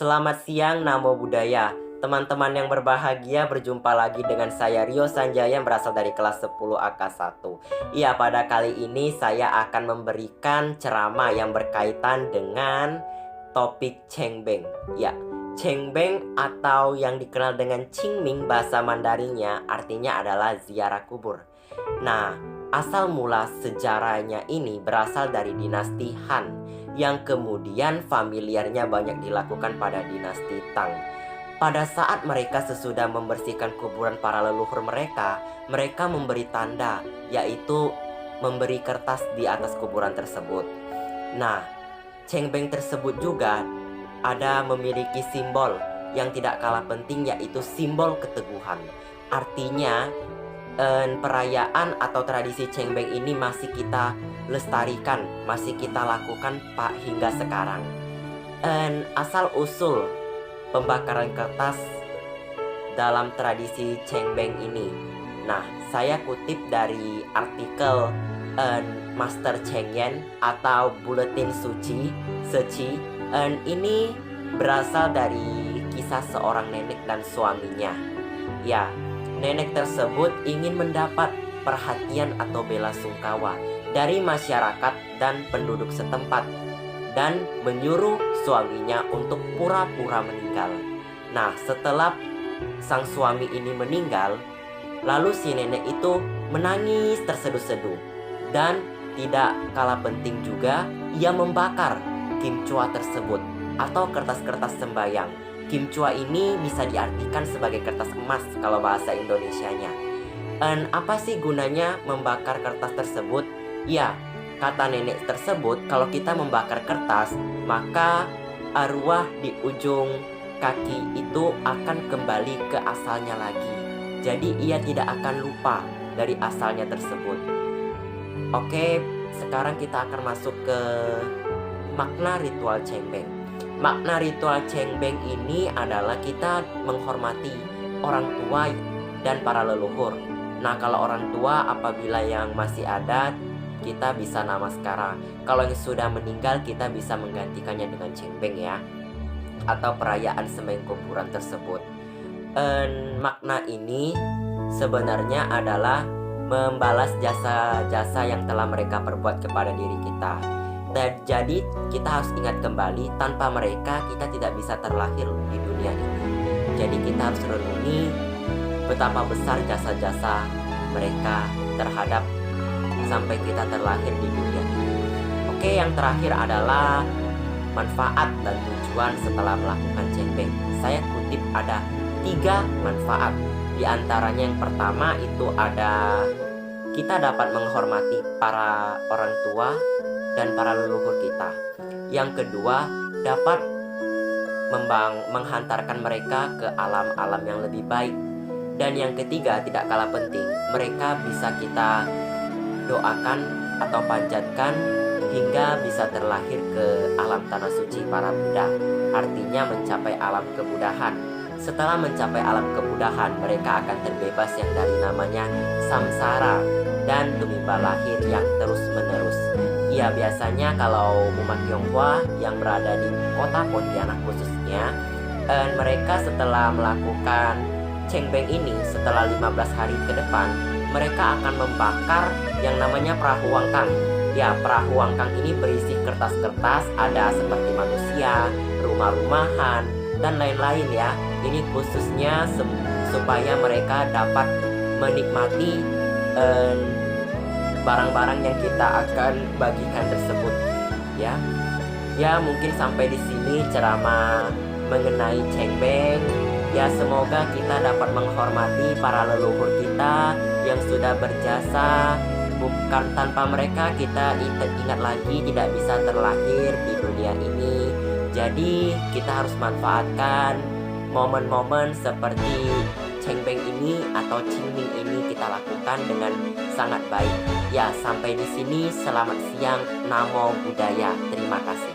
Selamat siang, Namo Buddhaya. Teman-teman yang berbahagia, berjumpa lagi dengan saya Rio Sanjaya yang berasal dari kelas 10 AK1. Iya, pada kali ini saya akan memberikan ceramah yang berkaitan dengan topik Cengbeng. Ya, Cengbeng atau yang dikenal dengan Qingming bahasa Mandarinnya artinya adalah ziarah kubur. Nah, asal mula sejarahnya ini berasal dari dinasti Han yang kemudian familiarnya banyak dilakukan pada dinasti Tang. Pada saat mereka sesudah membersihkan kuburan para leluhur mereka memberi tanda, yaitu memberi kertas di atas kuburan tersebut. Nah, Cengbeng tersebut juga ada memiliki simbol yang tidak kalah penting, yaitu simbol keteguhan. Artinya perayaan atau tradisi Cengbeng ini masih kita lestarikan, masih kita lakukan hingga sekarang. Asal usul pembakaran kertas dalam tradisi Cengbeng ini. Nah, saya kutip dari artikel Master Cheng Yen atau Buletin Suci Seci. Ini berasal dari kisah seorang nenek dan suaminya. Ya, nenek tersebut ingin mendapat perhatian atau bela sungkawa dari masyarakat dan penduduk setempat dan menyuruh suaminya untuk pura-pura meninggal. Nah, setelah sang suami ini meninggal, lalu si nenek itu menangis terseduh-seduh. Dan tidak kalah penting juga, ia membakar kimchua tersebut atau kertas-kertas sembayang. Kimchua ini bisa diartikan sebagai kertas emas kalau bahasa Indonesianya. Apa sih gunanya membakar kertas tersebut? Ya, kata nenek tersebut, kalau kita membakar kertas, maka arwah di ujung kaki itu akan kembali ke asalnya lagi. Jadi ia tidak akan lupa dari asalnya tersebut. Oke, sekarang kita akan masuk ke makna ritual Cengbeng. Makna ritual Cengbeng ini adalah kita menghormati orang tua dan para leluhur. Nah, kalau orang tua apabila yang masih ada, kita bisa namaskara. Kalau yang sudah meninggal, kita bisa menggantikannya dengan Cengbeng ya, atau perayaan sembahyangan kuburan tersebut. Makna ini sebenarnya adalah membalas jasa-jasa yang telah mereka perbuat kepada diri kita. Dan jadi kita harus ingat kembali, tanpa mereka kita tidak bisa terlahir di dunia ini. Jadi kita harus renungi betapa besar jasa-jasa mereka terhadap sampai kita terlahir di dunia ini. Oke, yang terakhir adalah manfaat dan tujuan setelah melakukan Cengbeng. Saya kutip ada 3 manfaat. Di antaranya yang pertama itu ada kita dapat menghormati para orang tua dan para leluhur kita. Yang kedua, dapat menghantarkan mereka ke alam-alam yang lebih baik. Dan yang ketiga, tidak kalah penting, mereka bisa kita doakan atau panjatkan hingga bisa terlahir ke alam tanah suci para Buddha. Artinya mencapai alam kebudahan. Setelah mencapai alam kebudahan, mereka akan terbebas yang dari namanya samsara dan tumiba lahir yang terus-menerus. Ya, biasanya kalau umat Tionghoa yang berada di kota Pontianak khususnya, mereka setelah melakukan Cengbeng ini, setelah 15 hari ke depan, mereka akan membakar yang namanya perahu wangkang. Ya, perahu wangkang ini berisi kertas-kertas, ada seperti manusia, rumah-rumahan, dan lain-lain ya. Ini khususnya supaya mereka dapat menikmati barang-barang yang kita akan bagikan tersebut ya. Ya, mungkin sampai di sini ceramah mengenai Cengbeng. Ya, semoga kita dapat menghormati para leluhur kita yang sudah berjasa. Bukan tanpa mereka kita ingat lagi tidak bisa terlahir di dunia ini. Jadi kita harus manfaatkan momen-momen seperti Cengbeng ini atau Qingming ini kita lakukan dengan sangat baik. Ya, sampai di sini. Selamat siang. Namo Buddhaya. Terima kasih.